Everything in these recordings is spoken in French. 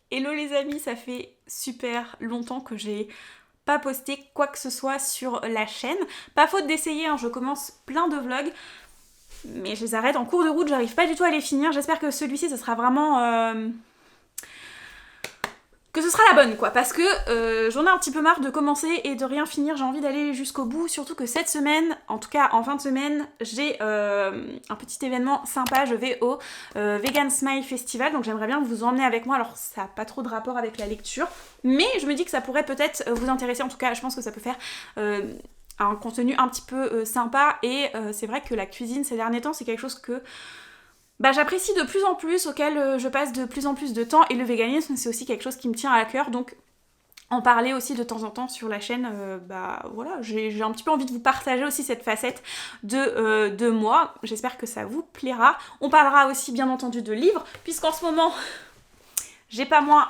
Hello les amis, ça fait super longtemps que j'ai pas posté quoi que ce soit sur la chaîne. Pas faute d'essayer, hein, je commence plein de vlogs, mais je les arrête en cours de route, j'arrive pas du tout à les finir. J'espère que celui-ci, ce sera vraiment... que ce sera la bonne quoi, parce que j'en ai un petit peu marre de commencer et de rien finir, j'ai envie d'aller jusqu'au bout, surtout que cette semaine, en tout cas en fin de semaine, j'ai un petit événement sympa, je vais au Vegan Smile Festival, donc j'aimerais bien vous emmener avec moi. Alors ça n'a pas trop de rapport avec la lecture, mais je me dis que ça pourrait peut-être vous intéresser, en tout cas je pense que ça peut faire... un contenu un petit peu sympa, et c'est vrai que la cuisine ces derniers temps c'est quelque chose que j'apprécie de plus en plus, auquel je passe de plus en plus de temps, et le véganisme c'est aussi quelque chose qui me tient à cœur, donc en parler aussi de temps en temps sur la chaîne, voilà, j'ai un petit peu envie de vous partager aussi cette facette de moi, j'espère que ça vous plaira. On parlera aussi bien entendu de livres, puisqu'en ce moment j'ai pas moins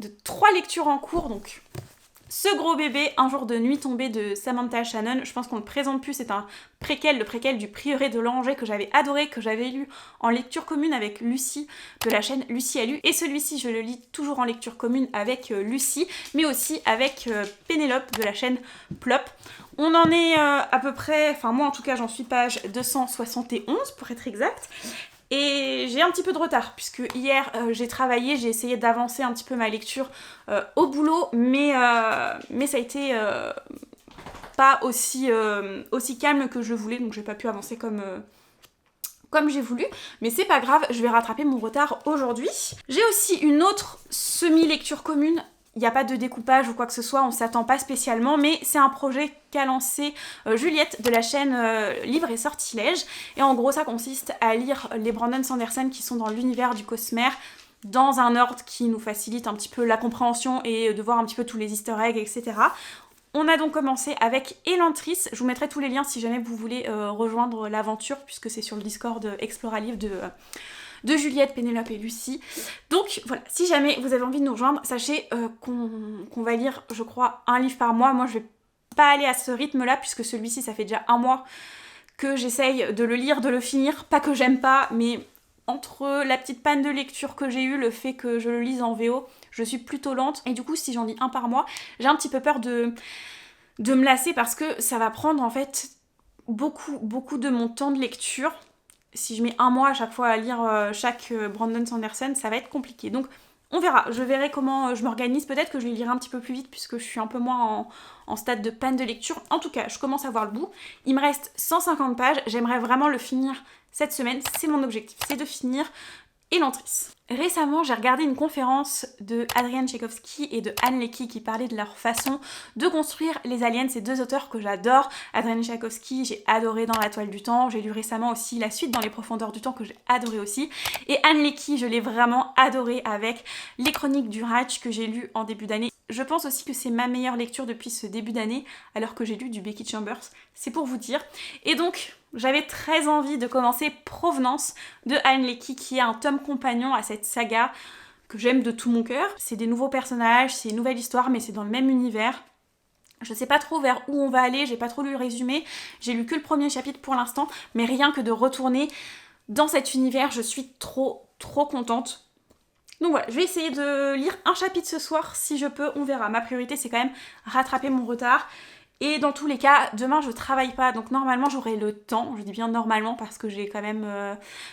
de 3 lectures en cours, donc... Ce gros bébé, Un jour de nuit tombée de Samantha Shannon, je pense qu'on ne le présente plus, c'est un préquel, le préquel du prieuré de l'Angers que j'avais adoré, que j'avais lu en lecture commune avec Lucie de la chaîne Lucie a lu, et celui-ci je le lis toujours en lecture commune avec Lucie, mais aussi avec Pénélope de la chaîne Plop. On en est à peu près, enfin moi en tout cas j'en suis page 271 pour être exact. Et j'ai un petit peu de retard, puisque hier j'ai travaillé, j'ai essayé d'avancer un petit peu ma lecture au boulot, mais ça a été pas aussi calme que je voulais, donc j'ai pas pu avancer comme j'ai voulu, mais c'est pas grave, je vais rattraper mon retard aujourd'hui. J'ai aussi une autre semi-lecture commune. Il n'y a pas de découpage ou quoi que ce soit, on s'attend pas spécialement, mais c'est un projet qu'a lancé Juliette de la chaîne Livre et Sortilèges. Et en gros, ça consiste à lire les Brandon Sanderson qui sont dans l'univers du Cosmere, dans un ordre qui nous facilite un petit peu la compréhension et de voir un petit peu tous les easter eggs, etc. On a donc commencé avec Elantris. Je vous mettrai tous les liens si jamais vous voulez rejoindre l'aventure, puisque c'est sur le Discord Exploralive de Juliette, Pénélope et Lucie. Donc voilà, si jamais vous avez envie de nous rejoindre, sachez qu'on va lire, je crois, un livre par mois. Moi, je vais pas aller à ce rythme-là, puisque celui-ci, ça fait déjà un mois que j'essaye de le lire, de le finir. Pas que j'aime pas, mais entre la petite panne de lecture que j'ai eue, le fait que je le lise en VO, je suis plutôt lente. Et du coup, si j'en lis un par mois, j'ai un petit peu peur de me lasser, parce que ça va prendre en fait beaucoup de mon temps de lecture. Si je mets un mois à chaque fois à lire chaque Brandon Sanderson, ça va être compliqué. Donc on verra, je verrai comment je m'organise. Peut-être que je vais lire un petit peu plus vite, puisque je suis un peu moins en stade de panne de lecture. En tout cas, je commence à voir le bout. Il me reste 150 pages, j'aimerais vraiment le finir cette semaine. C'est mon objectif, c'est de finir Elantris. Récemment, j'ai regardé une conférence de Adrian Tchaikovsky et de Anne Leckie qui parlaient de leur façon de construire les aliens, ces deux auteurs que j'adore. Adrian Tchaikovsky, j'ai adoré dans La Toile du Temps, j'ai lu récemment aussi La Suite dans les profondeurs du temps que j'ai adoré aussi. Et Anne Leckie, je l'ai vraiment adoré avec Les Chroniques du Ratch que j'ai lu en début d'année. Je pense aussi que c'est ma meilleure lecture depuis ce début d'année, alors que j'ai lu du Becky Chambers, c'est pour vous dire. Et donc, j'avais très envie de commencer Provenance de Anne Leckie, qui est un tome compagnon à cette saga que j'aime de tout mon cœur. C'est des nouveaux personnages, c'est une nouvelle histoire, mais c'est dans le même univers. Je sais pas trop vers où on va aller, j'ai pas trop lu le résumé, j'ai lu que le premier chapitre pour l'instant, mais rien que de retourner dans cet univers, je suis trop contente. Donc voilà, je vais essayer de lire un chapitre ce soir si je peux, on verra. Ma priorité c'est quand même rattraper mon retard. Et dans tous les cas, demain je travaille pas, donc normalement j'aurai le temps, je dis bien normalement parce que j'ai quand même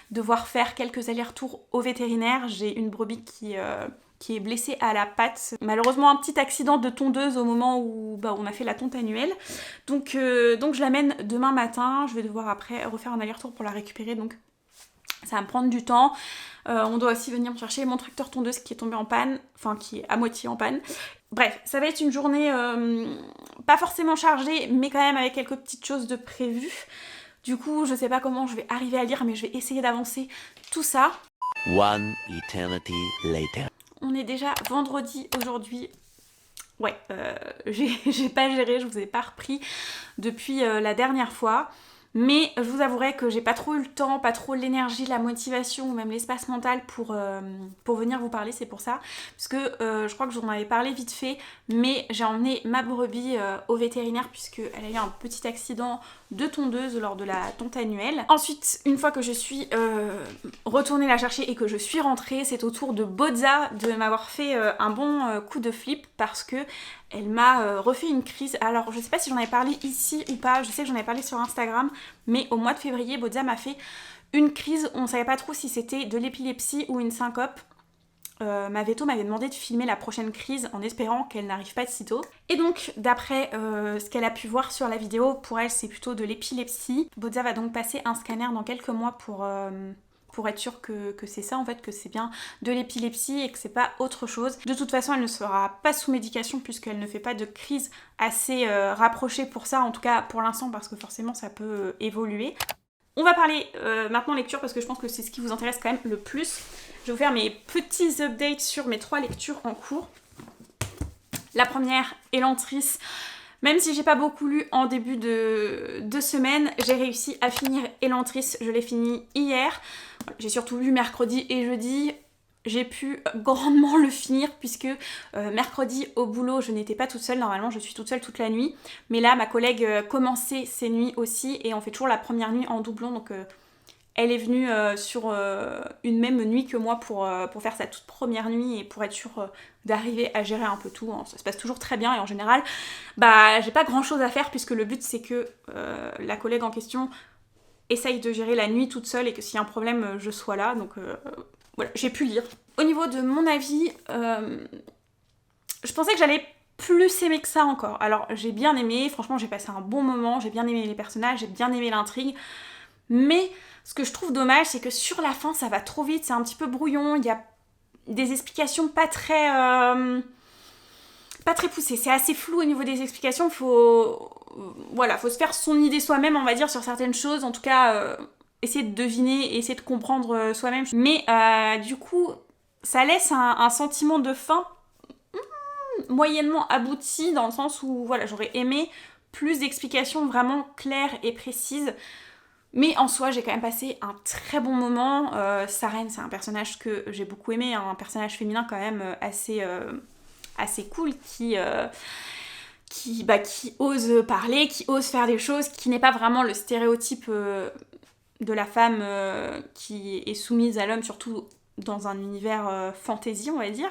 devoir faire quelques allers-retours au vétérinaire. J'ai une brebis qui est blessée à la patte. Malheureusement un petit accident de tondeuse au moment où on a fait la tonte annuelle. Donc je l'amène demain matin, je vais devoir après refaire un aller-retour pour la récupérer, donc ça va me prendre du temps. On doit aussi venir me chercher mon tracteur tondeuse qui est tombé en panne, enfin qui est à moitié en panne. Bref, ça va être une journée pas forcément chargée, mais quand même avec quelques petites choses de prévues. Du coup, je sais pas comment je vais arriver à lire, mais je vais essayer d'avancer tout ça. One eternity later. On est déjà vendredi aujourd'hui. Ouais, j'ai pas géré, je vous ai pas repris depuis la dernière fois. mais je vous avouerai que j'ai pas trop eu le temps, pas trop l'énergie, la motivation ou même l'espace mental pour venir vous parler, c'est pour ça. Parce que je crois que j'en avais parlé vite fait, mais j'ai emmené ma brebis au vétérinaire puisqu'elle a eu un petit accident de tondeuse lors de la tonte annuelle. Ensuite, une fois que je suis retournée la chercher et que je suis rentrée, c'est au tour de Bozza de m'avoir fait un bon coup de flip parce que elle m'a refait une crise. Alors je sais pas si j'en avais parlé ici ou pas, je sais que j'en avais parlé sur Instagram, mais au mois de février, Bozza m'a fait une crise où on savait pas trop si c'était de l'épilepsie ou une syncope. Ma veto m'avait demandé de filmer la prochaine crise en espérant qu'elle n'arrive pas de sitôt. Et donc, d'après ce qu'elle a pu voir sur la vidéo, pour elle c'est plutôt de l'épilepsie. Bozza va donc passer un scanner dans quelques mois pour être sûre que c'est ça en fait, que c'est bien de l'épilepsie et que c'est pas autre chose. De toute façon, elle ne sera pas sous médication puisqu'elle ne fait pas de crise assez rapprochée pour ça, en tout cas pour l'instant, parce que forcément ça peut évoluer. On va parler maintenant lecture parce que je pense que c'est ce qui vous intéresse quand même le plus. Je vais vous faire mes petits updates sur mes 3 lectures en cours. La première, Elantris. Même si j'ai pas beaucoup lu en début de semaine, j'ai réussi à finir Elantris. Je l'ai fini hier. J'ai surtout lu mercredi et jeudi. J'ai pu grandement le finir puisque mercredi au boulot je n'étais pas toute seule, normalement je suis toute seule toute la nuit, mais là ma collègue commençait ses nuits aussi et on fait toujours la première nuit en doublon, donc elle est venue sur une même nuit que moi pour faire sa toute première nuit et pour être sûre d'arriver à gérer un peu tout, hein. Ça se passe toujours très bien et en général bah j'ai pas grand chose à faire puisque le but c'est que la collègue en question essaye de gérer la nuit toute seule et que s'il y a un problème je sois là, donc voilà, j'ai pu lire. Au niveau de mon avis, je pensais que j'allais plus aimer que ça encore. Alors j'ai bien aimé, franchement j'ai passé un bon moment, j'ai bien aimé les personnages, j'ai bien aimé l'intrigue, mais ce que je trouve dommage c'est que sur la fin ça va trop vite, c'est un petit peu brouillon, il y a des explications pas très poussées, c'est assez flou au niveau des explications, faut se faire son idée soi-même on va dire sur certaines choses, en tout cas essayer de deviner et essayer de comprendre soi-même. Mais du coup, ça laisse un sentiment de fin moyennement abouti dans le sens où voilà, j'aurais aimé plus d'explications vraiment claires et précises. Mais en soi, j'ai quand même passé un très bon moment. Sarene, c'est un personnage que j'ai beaucoup aimé, un personnage féminin quand même assez cool qui ose parler, qui ose faire des choses, qui n'est pas vraiment le stéréotype de la femme qui est soumise à l'homme, surtout dans un univers fantasy, on va dire.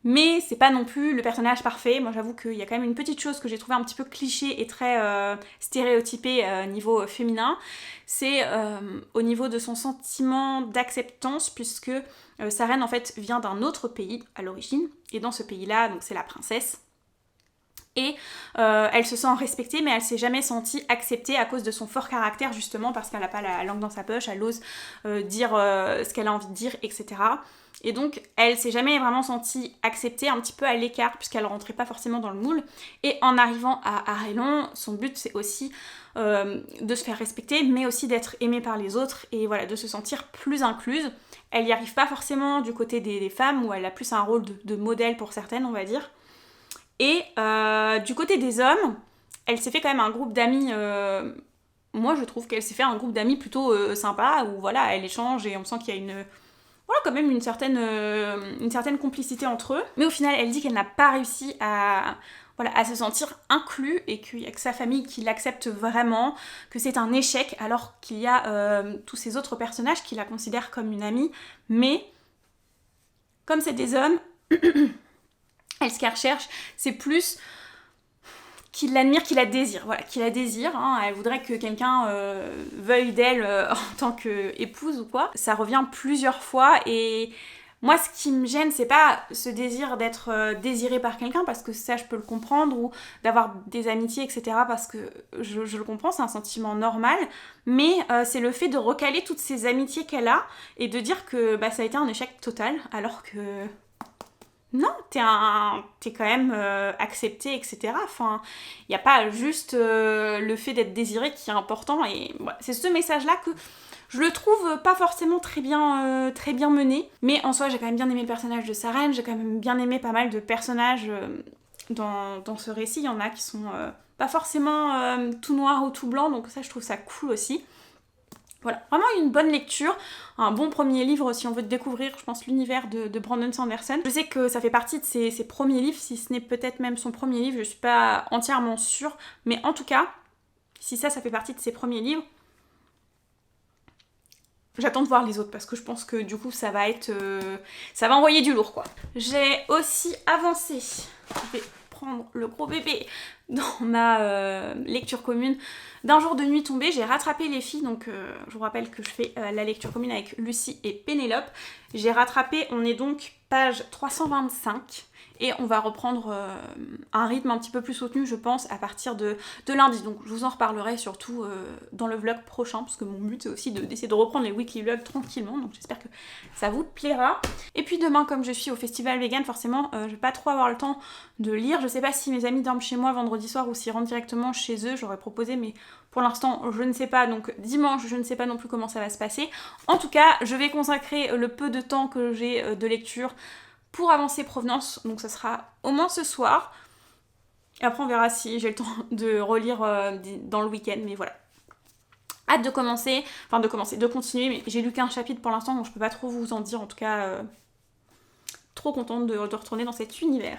Mais c'est pas non plus le personnage parfait. Moi j'avoue qu'il y a quand même une petite chose que j'ai trouvé un petit peu cliché et très stéréotypée niveau féminin. C'est au niveau de son sentiment d'acceptance, puisque Sarene en fait vient d'un autre pays à l'origine. Et dans ce pays-là, donc c'est la princesse. Et elle se sent respectée, mais elle s'est jamais sentie acceptée à cause de son fort caractère, justement parce qu'elle n'a pas la langue dans sa poche, elle ose dire ce qu'elle a envie de dire, etc. Et donc elle s'est jamais vraiment sentie acceptée, un petit peu à l'écart, puisqu'elle rentrait pas forcément dans le moule. Et en arrivant à Arelon, son but c'est aussi de se faire respecter, mais aussi d'être aimée par les autres, et voilà, de se sentir plus incluse. Elle n'y arrive pas forcément du côté des femmes, où elle a plus un rôle de modèle pour certaines, on va dire. Et du côté des hommes, elle s'est fait quand même un groupe d'amis, moi je trouve qu'elle s'est fait un groupe d'amis plutôt sympa, où voilà, elle échange et on sent qu'il y a quand même une certaine complicité entre eux. Mais au final, elle dit qu'elle n'a pas réussi à se sentir inclus et qu'il n'y a que sa famille qui l'accepte vraiment, que c'est un échec, alors qu'il y a tous ces autres personnages qui la considèrent comme une amie. Mais comme c'est des hommes... Elle, ce qu'elle recherche, c'est plus qu'il l'admire, qu'il la désire. Voilà, qu'il la désire. Hein. Elle voudrait que quelqu'un veuille d'elle en tant qu'épouse ou quoi. Ça revient plusieurs fois et moi, ce qui me gêne, c'est pas ce désir d'être désirée par quelqu'un, parce que ça, je peux le comprendre, ou d'avoir des amitiés, etc., parce que je le comprends, c'est un sentiment normal, mais c'est le fait de recaler toutes ces amitiés qu'elle a et de dire que ça a été un échec total, alors que... Non, t'es quand même accepté, etc. Enfin, il n'y a pas juste le fait d'être désiré qui est important. Et voilà, c'est ce message-là que je le trouve pas forcément très bien mené. Mais en soi, j'ai quand même bien aimé le personnage de Sarene. J'ai quand même bien aimé pas mal de personnages dans ce récit. Il y en a qui sont pas forcément tout noir ou tout blanc, donc ça je trouve ça cool aussi. Voilà, vraiment une bonne lecture, un bon premier livre si on veut découvrir, je pense, l'univers de Brandon Sanderson. Je sais que ça fait partie de ses premiers livres, si ce n'est peut-être même son premier livre, je suis pas entièrement sûre, mais en tout cas, si ça fait partie de ses premiers livres, j'attends de voir les autres parce que je pense que du coup ça va envoyer du lourd quoi. J'ai aussi avancé, je vais prendre le gros bébé dans ma lecture commune d'un jour de nuit tombée. J'ai rattrapé les filles, donc je vous rappelle que je fais la lecture commune avec Lucie et Pénélope. J'ai rattrapé, on est donc page 325 et on va reprendre un rythme un petit peu plus soutenu je pense à partir de lundi, donc je vous en reparlerai surtout dans le vlog prochain parce que mon but c'est aussi d'essayer de reprendre les weekly vlogs tranquillement, donc j'espère que ça vous plaira. Et puis demain, comme je suis au festival vegan, forcément je vais pas trop avoir le temps de lire. Je sais pas si mes amis dorment chez moi vendredi soir ou s'ils rentrent directement chez eux, j'aurais proposé, mais pour l'instant je ne sais pas, donc dimanche je ne sais pas non plus comment ça va se passer. En tout cas je vais consacrer le peu de temps que j'ai de lecture pour avancer Provenance, donc ça sera au moins ce soir. Et après on verra si j'ai le temps de relire dans le week-end, mais voilà. Hâte de continuer, mais j'ai lu qu'un chapitre pour l'instant, donc je peux pas trop vous en dire, en tout cas trop contente de retourner dans cet univers.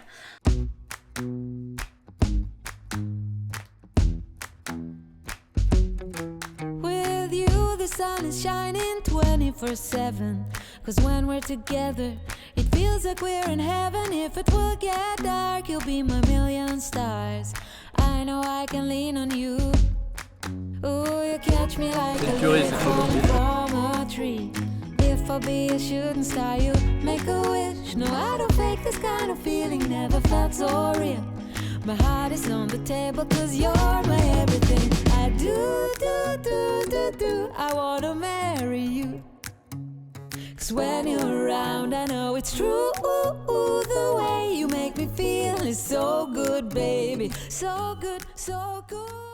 With you the sun is shining 24/7, 'cause when we're together it feels like we're in heaven. If it will get dark, you'll be my million stars. I know I can lean on you. Ooh, you catch me like a leaf falling from a tree. If I'll be a shooting star, you make a wish. No, I don't fake this kind of feeling, never felt so real. My heart is on the table 'cause you're my everything. I do, I wanna marry you. 'Cause when you're around, I know it's true. The way you make me feel is so good, baby. So good, so good.